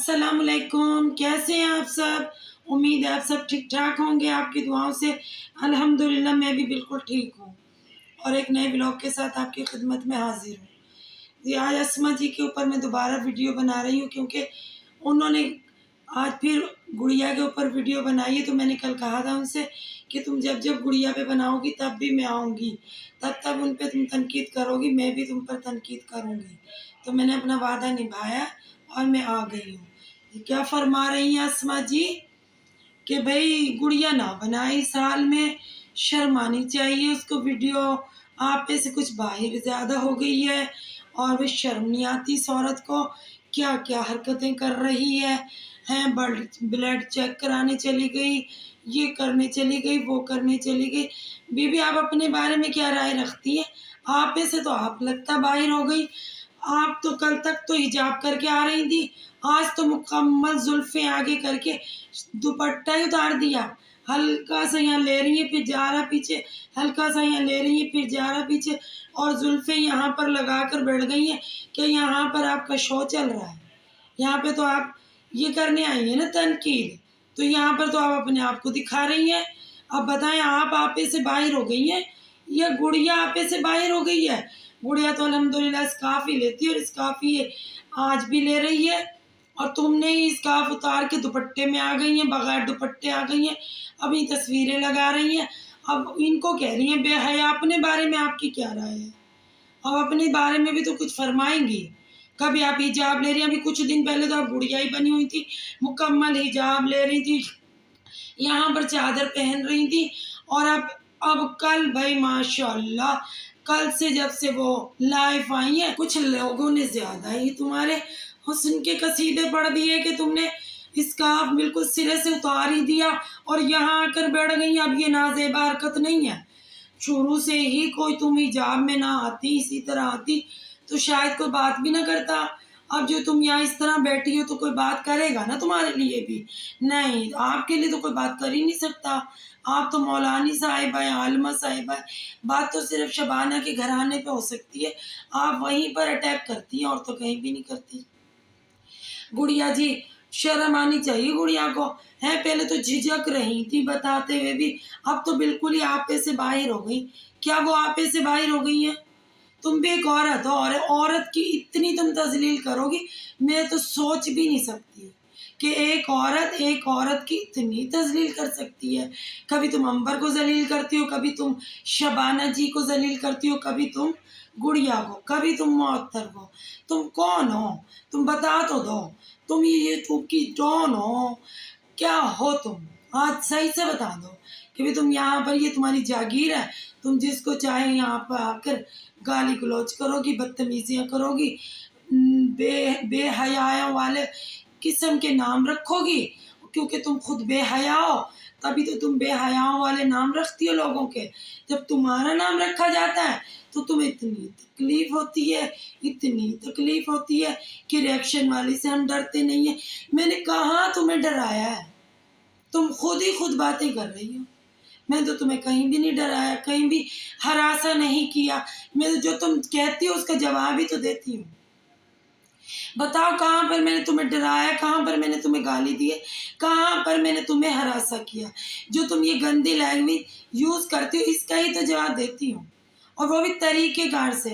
अस्सलाम वालेकुम। कैसे हैं आप सब? उम्मीद है आप सब ठीक ठाक होंगे। आपकी दुआओं से अल्हम्दुलिल्लाह मैं भी बिल्कुल ठीक हूँ और एक नए ब्लॉग के साथ आपकी खिदमत में हाजिर हूँ। जी, आज अस्मा जी के ऊपर मैं दोबारा वीडियो बना रही हूँ क्योंकि उन्होंने आज फिर गुड़िया के ऊपर वीडियो बनाई है। तो मैंने कल कहा था उनसे कि तुम जब जब गुड़िया पे बनाओगी तब भी मैं आऊँगी, तब तब उन पे तुम तनकीद करोगी, मैं भी तुम पर तनकीद करूँगी। तो मैंने अपना वादा निभाया और मैं आ गई हूँ। क्या फरमा रही हैं अस्मा जी कि भाई गुड़िया ना बनाए, इस हाल में शर्म आनी चाहिए उसको। वीडियो आप पे से कुछ बाहर ज़्यादा हो गई है और वो शर्म नहीं आती इस औरत को। क्या क्या हरकतें कर रही है ब्लड चेक कराने चली गई, ये करने चली गई, वो करने चली गई। बीबी आप अपने बारे में क्या राय रखती हैं? आप में से तो आप लगता बाहर हो गई। आप तो कल तक तो हिजाब करके आ रही थी, आज तो मुकम्मल जुल्फ़ें आगे करके दुपट्टा ही उतार दिया। हल्का सा यहाँ ले रही है फिर जा रहा पीछे, हल्का सा यहाँ ले रही है फिर जा रहा पीछे, और जुल्फ़ें यहाँ पर लगा कर बैठ गई हैं कि यहाँ पर आपका शो चल रहा है। यहाँ पे तो आप ये करने आई हैं ना तनकीद, तो यहाँ पर तो आप अपने आप को दिखा रही हैं। अब बताएं, आप आपे से बाहर हो गई हैं या गुड़िया आपे से बाहर हो गई है? गुड़िया तो अल्हम्दुलिल्लाह स्कार्फ ही लेती है और स्कार्फ ही आज भी ले रही है, और तुमने ही स्कार्फ उतार के दुपट्टे में आ गई हैं, बगैर दुपट्टे आ गई हैं। अब ये तस्वीरें लगा रही हैं, अब इनको कह रही हैं बेहया। अपने बारे में आपकी क्या राय है? अब अपने बारे में भी तो कुछ फरमाएंगी। कभी आप हिजाब ले रही हैं, अभी कुछ दिन पहले तो आप गुड़िया ही बनी हुई थी, मुकम्मल हिजाब ले रही थी, यहाँ पर चादर पहन रही थी, और अब कल भाई माशाल्लाह कल से जब से वो लाइव आई है, कुछ लोगों ने ज़्यादा ही तुम्हारे हुस्न के कसीदे पढ़ दिए कि तुमने स्कार्फ बिल्कुल सिरे से उतार ही दिया और यहाँ आकर बैठ गई। अब ये नाज़ेबा हरकत नहीं है। शुरू से ही कोई तुम हिजाब में ना आती, इसी तरह आती तो शायद कोई बात भी ना करता। अब जो तुम यहाँ इस तरह बैठी हो तो कोई बात करेगा ना तुम्हारे लिए भी? नहीं, आपके लिए तो कोई बात कर ही नहीं सकता। आप तो मौलानी साहिबा हैं, आलिमा साहिबा हैं। बात तो सिर्फ शबाना के घराने पे हो सकती है, आप वहीं पर अटैक करती हैं और तो कहीं भी नहीं करती। गुड़िया जी, शर्म आनी चाहिए गुड़िया को। है पहले तो झिझक रही थी बताते हुए भी, अब तो बिल्कुल ही आपे से बाहर हो गई। क्या वो आपे से बाहर हो गई है? तुम भी एक औरत हो और औरत की इतनी तुम तजलील करोगी, मैं तो सोच भी नहीं सकती कि एक औरत की इतनी तजलील कर सकती है। कभी तुम अंबर को जलील करती हो, कभी तुम शबाना जी को जलील करती हो, कभी तुम गुड़िया को, कभी तुम मुअत्तर को। तुम कौन हो? तुम बता तो दो। तुम ये यूट्यूब की डॉन हो? क्या हो तुम? आज सही से बता दो कि भी तुम यहाँ पर, ये तुम्हारी जागीर है, तुम जिसको चाहे यहाँ पर आकर गाली गलौज करोगी, बदतमीजियाँ करोगी, बेहयाओं वाले किस्म के नाम रखोगी, क्योंकि तुम खुद बेहया हो तभी तो तुम बेहयाओं वाले नाम रखती हो लोगों के। जब तुम्हारा नाम रखा जाता है तो तुम्हें इतनी तकलीफ होती है कि रिएक्शन वाली से हम डरते नहीं है। मैंने कहाँ तुम्हें डराया है? तुम खुद बातें कर रही हो। मैं तो तुम्हें कहीं भी नहीं डराया, कहीं भी हरासा नहीं किया। मैं जो तुम कहती हो उसका जवाब ही तो देती हूँ। बताओ कहाँ पर मैंने तुम्हें डराया, कहाँ पर मैंने तुम्हें गाली दी है, कहाँ पर मैंने तुम्हें हरासा किया? जो तुम ये गंदी लैंग्वेज यूज़ करती हो इसका ही तो जवाब देती हूँ, और वो भी तरीक़ेकार से।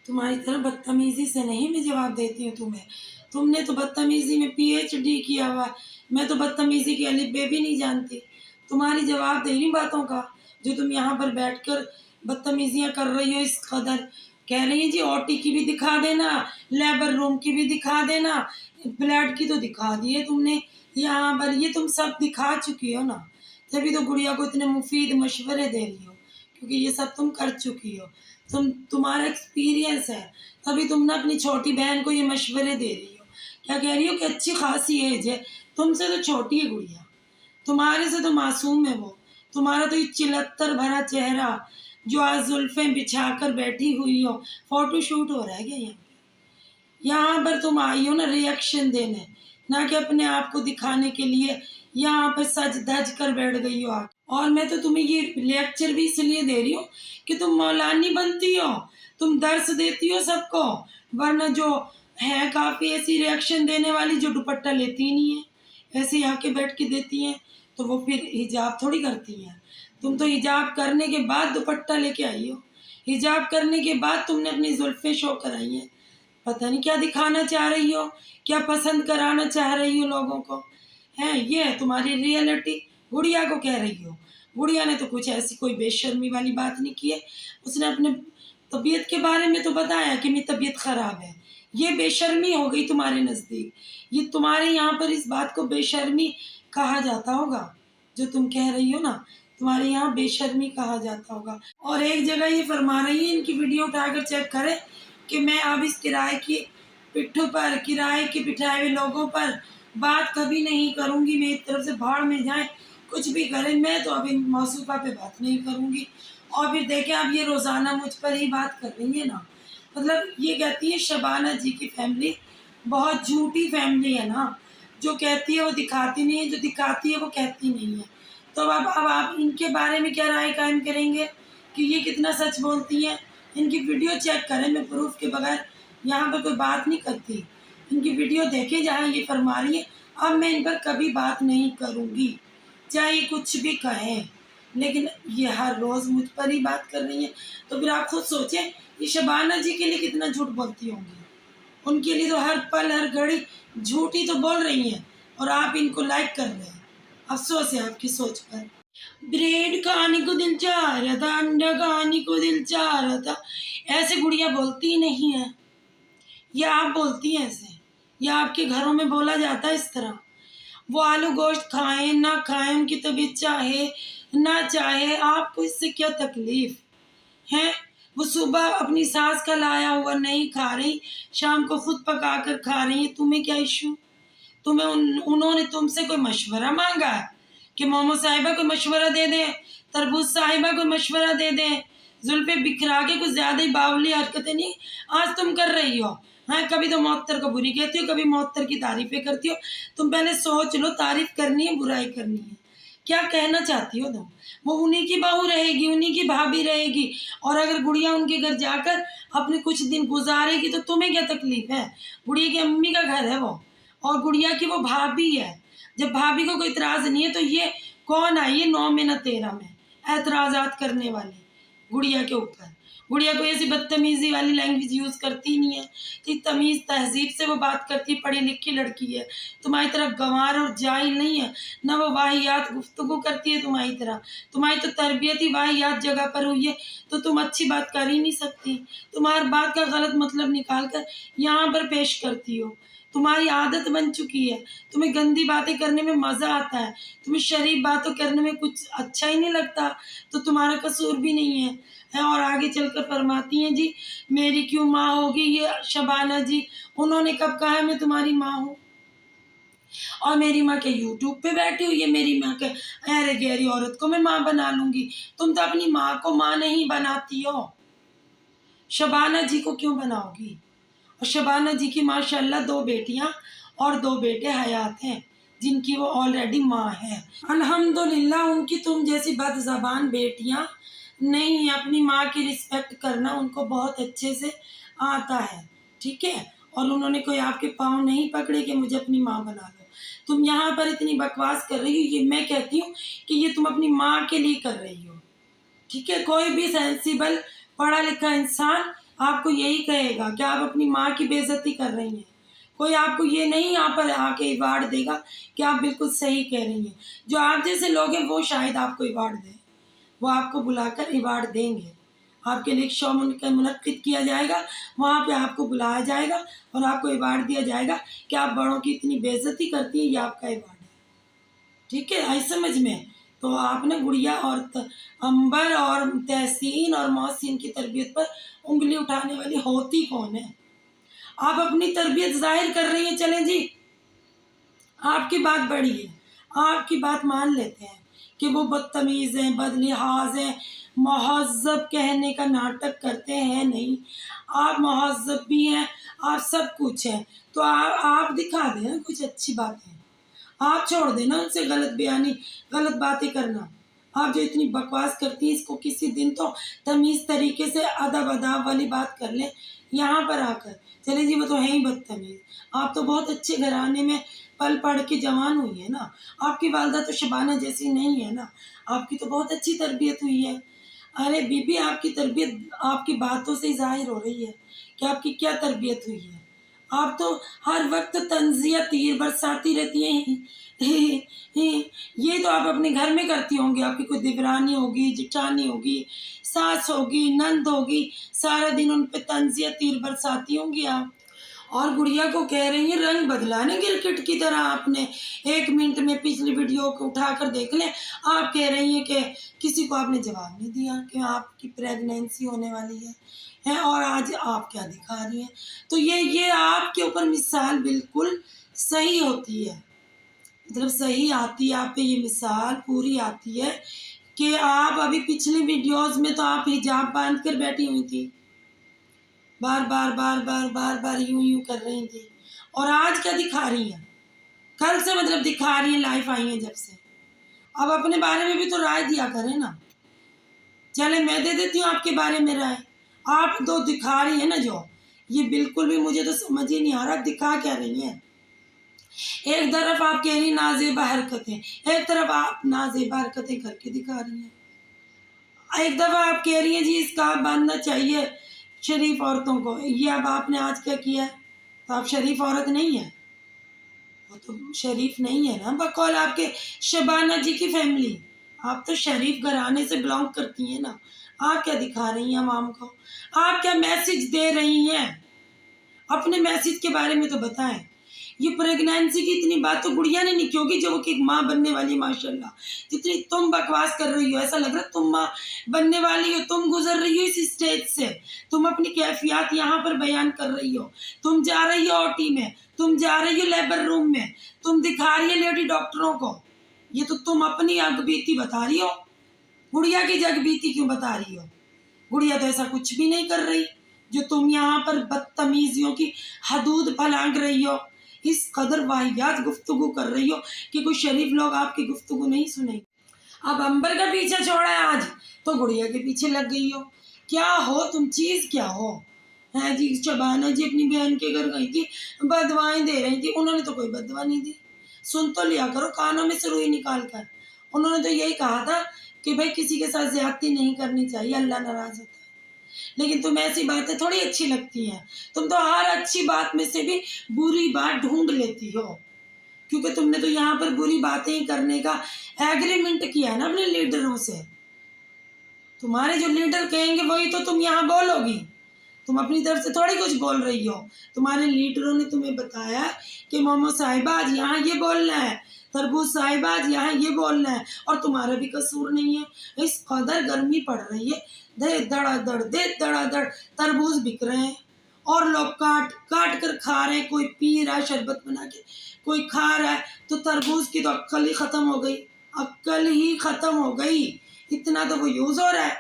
तुम्हारी तरह बदतमीज़ी से नहीं मैं जवाब देती हूँ तुम्हें। तुमने तो बदतमीज़ी में PhD किया हुआ है, मैं तो बदतमीज़ी की अलिफ बे भी नहीं जानती। तुम्हारी जवाब दे रही बातों का, जो तुम यहाँ पर बैठकर बदतमीजियाँ कर रही हो इस कदर। कह रही है जी OT की भी दिखा देना, लेबर रूम की भी दिखा देना, ब्लड की तो दिखा दी है तुमने यहाँ पर, ये तुम सब दिखा चुकी हो ना। तभी तो गुड़िया को इतने मुफीद मशवरे दे रही हो, क्योंकि ये सब तुम कर चुकी हो, तुम्हारा एक्सपीरियंस है, तभी तुम ना अपनी छोटी बहन को ये मशवरे दे रही हो। क्या कह रही हो कि अच्छी खासी एज है, तुमसे तो छोटी है गुड़िया, तुम्हारे से तो मासूम है वो। तुम्हारा तो ये चिलत्तर भरा चेहरा, जो आज जुल्फ़ें बिछाकर बैठी हुई हो, फोटो शूट हो रहा है क्या यहाँ पर तुम आई हो ना रिएक्शन देने, ना कि अपने आप को दिखाने के लिए यहाँ पर सज धज कर बैठ गई हो आप। और मैं तो तुम्हें ये लेक्चर भी इसलिए दे रही हूँ कि तुम मौलानी बनती हो, तुम दर्स देती हो सबको, वरना जो हैं काफ़ी ऐसी रिएक्शन देने वाली जो दुपट्टा लेती ही नहीं है, ऐसे ही आके बैठ के देती हैं, तो वो फिर हिजाब थोड़ी करती हैं। तुम तो हिजाब करने के बाद दुपट्टा लेके आई हो, हिजाब करने के बाद तुमने अपनी जुल्फ़ें शो कराई हैं। पता नहीं क्या दिखाना चाह रही हो, क्या पसंद कराना चाह रही हो लोगों को, हैं? ये है तुम्हारी रियलिटी। गुड़िया को कह रही हो, गुड़िया ने तो कुछ ऐसी कोई बेशर्मी वाली बात नहीं की है। उसने अपने तबीयत के बारे में तो बताया कि मेरी तबीयत ख़राब है। ये बेशर्मी हो गई तुम्हारे नज़दीक। ये तुम्हारे यहाँ पर इस बात को बेशर्मी कहा जाता होगा, जो तुम कह रही हो ना, तुम्हारे यहाँ बेशर्मी कहा जाता होगा। और एक जगह ये फरमा रही है, इनकी वीडियो उठाकर चेक करें कि मैं अब इस किराए की पिट्ठू पर, किराए के बिठाए हुए लोगों पर बात कभी नहीं करूँगी। मेरी तरफ से भाड़ में जाएँ, कुछ भी करें, मैं तो अभी मौसूफ़ा पे बात नहीं करूँगी। और फिर देखें, अब ये रोज़ाना मुझ पर ही बात कर रही है ना। मतलब ये कहती है शबाना जी की फैमिली बहुत झूठी फैमिली है ना, जो कहती है वो दिखाती नहीं है, जो दिखाती है वो कहती नहीं है। तो अब आप इनके बारे में क्या राय कायम करेंगे कि ये कितना सच बोलती हैं? इनकी वीडियो चेक करें, मैं प्रूफ के बगैर यहाँ पर कोई बात नहीं करती। इनकी वीडियो देखें जहाँ ये फरमा रही है, अब मैं इन पर कभी बात नहीं करूँगी, चाहे ये कुछ भी कहें। लेकिन ये हर रोज़ मुझ पर ही बात कर रही हैं, तो फिर आप खुद सोचें, ये शबाना जी के लिए कितना झूठ बोलती होंगी। उनके लिए तो हर पल, हर घड़ी झूठ ही तो बोल रही हैं, और आप इनको लाइक कर रहे हैं। अफ़सोस है आपकी सोच पर। ब्रेड खाने को दिल चाह रहा था, अंडा खाने को दिल चाह रहा था, ऐसे गुड़िया बोलती ही नहीं है। या आप बोलती हैं ऐसे, या आपके घरों में बोला जाता है इस तरह? वो आलू गोश्त खाएं ना खाएं, उनकी तबीयत चाहे ना चाहे, आपको इससे क्या तकलीफ़ है? वो सुबह अपनी सास का लाया हुआ नहीं खा रही, शाम को खुद पका कर खा रही हैं, तुम्हें क्या इशू? तुम्हें उन्होंने तुमसे कोई मशवरा मांगा है कि मोमो साहिबा कोई मशवरा दे दें, तरबूज साहिबा कोई मशवरा दे दें? जुल्फ़े बिखरा के कुछ ज़्यादा ही बावली हरकतें नहीं आज तुम कर रही हो। हाँ, कभी तो मुअत्तर को बुरी कहती हो, कभी मुअत्तर की तारीफ़ें करती हो। तुम पहले सोच लो, तारीफ़ करनी है बुराई करनी है, क्या कहना चाहती हो तुम? वो उन्हीं की बहू रहेगी, उन्हीं की भाभी रहेगी, और अगर गुड़िया उनके घर जाकर अपने कुछ दिन गुजारेगी तो तुम्हें क्या तकलीफ़ है? गुड़िया की अम्मी का घर है वो, और गुड़िया की वो भाभी है। जब भाभी को कोई इतराज़ नहीं है तो ये कौन आई है 9 में न 13 में एतराज़ात करने वाली गुड़िया के ऊपर? गुड़िया कोई ऐसी बदतमीज़ी वाली लैंग्वेज यूज़ करती नहीं है, कि तमीज़ तहज़ीब से वो बात करती है, पढ़ी लिखी लड़की है। तुम्हारी तरह गंवार और जाहिल नहीं है, ना वो वाहियात गुफ्तगू करती है तुम्हारी तरह। तुम्हारी तो तरबियत ही वाहियात जगह पर हुई है, तो तुम अच्छी बात कर ही नहीं सकती। तुम हर बात का गलत मतलब निकाल कर यहाँ पर पेश करती हो। तुम्हारी आदत बन चुकी है, तुम्हें गंदी बातें करने में मज़ा आता है, तुम्हें शरीफ बातों करने में कुछ अच्छा ही नहीं लगता, तो तुम्हारा कसूर भी नहीं है। और आगे चलकर फरमाती हैं, जी मेरी क्यों माँ होगी ये शबाना जी? उन्होंने कब कहा है मैं तुम्हारी माँ हूँ? और मेरी माँ के यूट्यूब पे बैठी हुई है, मेरी माँ के अरे गहरी औरत को मैं माँ बना लूँगी। तुम तो अपनी माँ को माँ नहीं बनाती हो, शबाना जी को क्यों बनाओगी? और शबाना जी की माशाल्लाह 2 बेटियां और 2 बेटे हयात हैं, जिनकी वो ऑलरेडी माँ है। अल्हम्दुलिल्लाह, उनकी तुम जैसी बदज़बान बेटियां नहीं है। अपनी माँ की रिस्पेक्ट करना उनको बहुत अच्छे से आता है, ठीक है? और उन्होंने कोई आपके पाँव नहीं पकड़े कि मुझे अपनी माँ बना लो। तुम यहाँ पर इतनी बकवास कर रही हो, ये मैं कहती हूँ कि ये तुम अपनी माँ के लिए कर रही हो, ठीक है? कोई भी सेंसिबल पढ़ा लिखा इंसान आपको यही कहेगा कि आप अपनी माँ की बेइज्जती कर रही हैं। कोई आपको ये नहीं यहाँ पर आके अवार्ड देगा कि आप बिल्कुल सही कह रही हैं। जो आप जैसे लोग हैं वो शायद आपको अवार्ड दें, वो आपको बुलाकर अवार्ड देंगे। आपके लिए एक शो मुनक्किद किया जाएगा, वहाँ पे आपको बुलाया जाएगा और आपको अवार्ड दिया जाएगा कि आप बड़ों की इतनी बेइज्जती करती हैं, ये आपका अवार्ड है, ठीक है? आई समझ में? तो आप ना गुड़िया और अंबर और तहसीन और मोहसिन की तरबियत पर उंगली उठाने वाली होती कौन है? आप अपनी तरबियत ज़ाहिर कर रही हैं, चलें जी, आपकी बात बड़ी है, आपकी बात मान लेते हैं कि वो बदतमीज़ हैं, बदलिहाज़ हैं, महज़्ज़ब कहने का नाटक करते हैं नहीं। आप महज़्ज़ब भी हैं, आप सब कुछ हैं, तो आप दिखा दें ना कुछ अच्छी बातें। आप छोड़ देना उनसे गलत बयानी, गलत बातें करना। आप जो इतनी बकवास करती हैं, इसको किसी दिन तो तमीज़ तरीके से अदब-अदाब वाली बात कर लें। यहाँ पर आकर। चले जी, वो तो है ही बदतमीज़। आप तो बहुत अच्छे घराने में पल पढ़ के जवान हुई है ना। आपकी वालदा तो शबाना जैसी नहीं है ना, आपकी तो बहुत अच्छी तरबियत हुई है। अरे बीबी, आपकी तरबियत आपकी बातों से ही ज़ाहिर हो रही है कि आपकी क्या तरबियत हुई है। आप तो हर वक्त तंज़िया तीर बरसाती रहती हैं। ये तो आप अपने घर में करती होंगी, आपकी कोई देवरानी होगी, जेठानी होगी, सास होगी, नंद होगी, सारा दिन उन पे तंज़िया तीर बरसाती होंगी आप। और गुड़िया को कह रही हैं रंग बदला ना गिरगिट की तरह आपने। 1 मिनट में पिछली वीडियो को उठाकर देख लें, आप कह रही हैं कि किसी को आपने जवाब नहीं दिया कि आपकी प्रेगनेंसी होने वाली है, और आज आप क्या दिखा रही हैं। तो ये आपके ऊपर मिसाल बिल्कुल सही होती है, मतलब सही आती है आप पे ये मिसाल पूरी आती है कि आप अभी पिछली वीडियोस में तो आप हिजाब बांध कर बैठी हुई थी, बार बार यूं कर रही थी, और आज क्या दिखा रही हैं। कल से मतलब दिखा रही हैं, लाइफ आई हैं जब से। अब अपने बारे में भी तो राय दिया करें ना। चले मैं दे देती हूँ आपके बारे में राय। आप तो दिखा रही है ना जो, ये बिल्कुल भी मुझे तो समझ ही नहीं आ रहा दिखा क्या रही है। एक तरफ आप कह रही नाजेबा हरकतें, एक तरफ आप नाजेबा हरकतें करके दिखा रही हैं। एक दफ़ा आप कह रही हैं जी इसका बांधना चाहिए शरीफ औरतों को, ये अब आपने आज क्या किया है। तो आप शरीफ औरत नहीं है, वो तो शरीफ नहीं है ना बकौल आपके शबाना जी की फैमिली। आप तो शरीफ घराने से बिलोंग करती हैं ना। आप क्या दिखा रही हैं आवाम को, आप क्या मैसेज दे रही हैं, अपने मैसेज के बारे में तो बताएं। ये प्रेगनेंसी की इतनी बात तो गुड़िया ने नहीं, क्योंकि जो वो कि माँ बनने वाली माशाल्लाह, जितनी तुम बकवास कर रही हो ऐसा लग रहा है तुम माँ बनने वाली हो, तुम गुजर रही हो इस स्टेज से, तुम अपनी कैफियत यहाँ पर बयान कर रही हो, तुम जा रही हो ओटी में, तुम जा रही हो लेबर रूम में, तुम दिखा रही है लेडी डॉक्टरों को। ये तो तुम अपनी अगबीती बता रही हो, गुड़िया की जगबीती क्यों बता रही हो। गुड़िया तो ऐसा कुछ भी नहीं कर रही जो तुम यहाँ पर बदतमीजियों की हदूद फलांग रही हो, इस कदर वाहियात गुफ्तगू कर रही हो कि कोई शरीफ लोग आपकी गुफ्तगू नहीं सुनेंगे। अब अंबर का पीछा छोड़ा है आज, तो गुड़िया के पीछे लग गई हो। क्या हो तुम, चीज़ क्या हो। है जी, शबाना जी अपनी बहन के घर गई थी, बदवाएं दे रही थी, उन्होंने तो कोई बदवा नहीं दी। सुन तो लिया करो कानों में से रुई निकाल कर। उन्होंने तो यही कहा था कि भाई किसी के साथ ज्यादती नहीं करनी चाहिए, अल्लाह नाराज होता है। लेकिन तुम्हें ऐसी बातें थोड़ी अच्छी लगती हैं, तुम तो हर अच्छी बात में से भी बुरी बात ढूंढ लेती हो, क्योंकि तुमने तो यहाँ पर बुरी बातें ही करने का एग्रीमेंट किया है ना अपने लीडरों से। तुम्हारे जो लीडर कहेंगे वही तो तुम यहाँ बोलोगी, तुम अपनी तरफ से थोड़ी कुछ बोल रही हो। तुम्हारे लीडरों ने तुम्हें बताया कि मोमो साहिबा आज यहाँ ये बोलना है, तरबूज साहिबा आज यहाँ ये बोलना है, और तुम्हारा भी कसूर नहीं है। इस कदर गर्मी पड़ रही है, दे धड़ाधड़ तरबूज बिक रहे हैं, और लोग काट काट कर खा रहे हैं, कोई पी रहा है शरबत बना के, कोई खा रहा है। तो तरबूज की तो अक्ल ही ख़त्म हो गई, अक्ल ही ख़त्म हो गई। इतना तो वो यूज़ हो रहा है,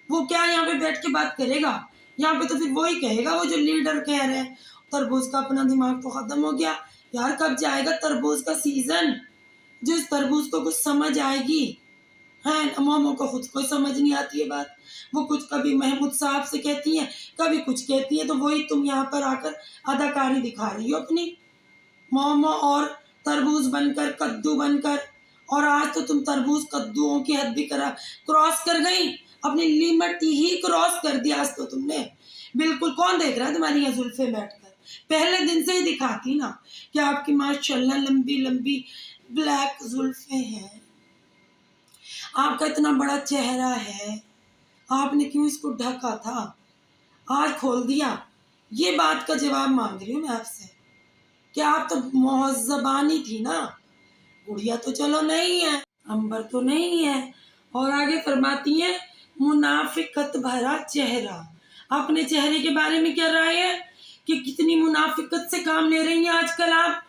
वो क्या यहाँ पे बैठ के बात करेगा। यहाँ पे तो फिर वही कहेगा वो जो लीडर कह रहे हैं। तरबूज का अपना दिमाग तो ख़त्म हो गया यार, कब जाएगा तरबूज का सीज़न, जिस तरबूज को कुछ समझ आएगी। हैं मोमो को खुद को समझ नहीं आती है बात, वो कुछ कभी महमूद साहब से कहती हैं, कभी कुछ कहती हैं, तो वही तुम यहाँ पर आकर अदाकारी दिखा रही हो अपनी, मोमो और तरबूज बनकर, कद्दू बनकर। और आज तो तुम तरबूज कद्दूओं की हद भी क्रॉस कर गई, अपनी लिमिट ही क्रॉस कर दिया आज तो तुमने। बिल्कुल कौन देख रहा है तुम्हारी यहाँ जुल्फे बैठकर, पहले दिन से ही दिखाती ना कि आपकी माशाल्लाह लंबी लंबी ब्लैक जुल्फे हैं, आपका इतना बड़ा चेहरा है, आपने क्यों इसको ढका था, आज खोल दिया। ये बात का जवाब मांग रही हूँ मैं आपसे कि आप तो मुहज़्ज़बानी थी ना। गुड़िया तो चलो नहीं है, अंबर तो नहीं है, और आगे फरमाती है मुनाफिकत भरा चेहरा। अपने चेहरे के बारे में क्या राय है कि कितनी मुनाफिकत से काम ले रही हैं आजकल आप,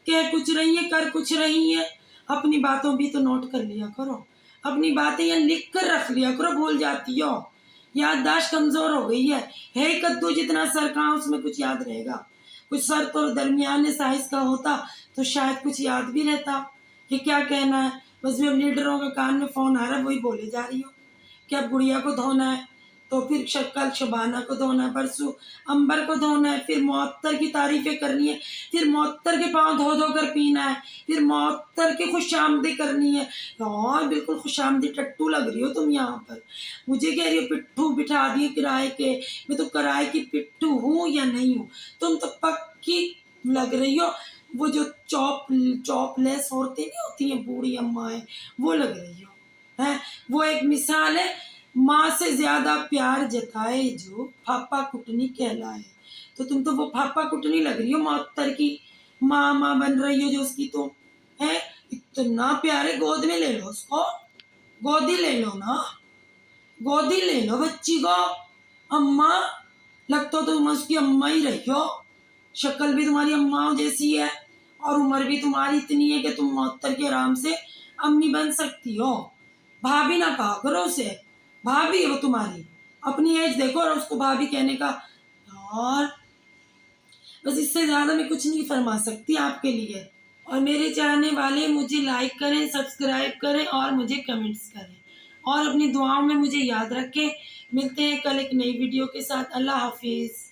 कह कुछ रही है कर कुछ रही है। अपनी बातों भी तो नोट कर लिया करो, अपनी बातें यहाँ लिख कर रख लिया करो, भूल जाती हो, याददाश्त कमज़ोर हो गई है कद्दू जितना सर कहाँ उसमें कुछ याद रहेगा। कुछ सर तो दरमियाने साइज का होता तो शायद कुछ याद भी रहता कि क्या कहना है। बस भी अब लीडरों के कान में फ़ोन आ रहा है, वही बोले जा रही हो कि अब गुड़िया को धोना है, तो फिर कल शबाना को धोना है, परसों अंबर को धोना है, फिर मुअत्तर की तारीफें करनी है, फिर मुअत्तर के पाँव धो धो कर पीना है, फिर मुअत्तर की खुशामदी करनी है। यार बिल्कुल खुशामदी टट्टू लग रही हो तुम यहाँ पर। मुझे कह रही हो पिट्ठू बिठा दिए किराए के, मैं तो किराए की पिट्ठू हूँ या नहीं हूँ? तुम तो पक्की लग रही हो वो जो चॉपलेस औरतें नहीं होती हैं, बूढ़ी अम्माएं, वो लग रही हो हैं। वो एक मिसाल है, माँ से ज्यादा प्यार जताए जो पापा कुटनी कहलाए। तो तुम तो वो पापा कुटनी लग रही हो, मुअत्तर की माँ बन रही हो जो उसकी तो है। इतना प्यारे, गोद में ले लो उसको, गोदी ले लो ना, गोदी ले लो बच्ची को। अम्मा लगता तो तुम उसकी अम्मा ही रही हो, शक्ल भी तुम्हारी अम्मा जैसी है और उम्र भी तुम्हारी इतनी है कि तुम मुअत्तर के आराम से अम्मी बन सकती हो। भाभी ना कहा करो उसे, भाभी है वो तुम्हारी, अपनी एज देखो और उसको भाभी कहने का। यार बस इससे ज़्यादा मैं कुछ नहीं फरमा सकती आपके लिए। और मेरे चाहने वाले मुझे लाइक करें, सब्सक्राइब करें और मुझे कमेंट्स करें और अपनी दुआओं में मुझे याद रखें। मिलते हैं कल एक नई वीडियो के साथ। अल्लाह हाफिज़।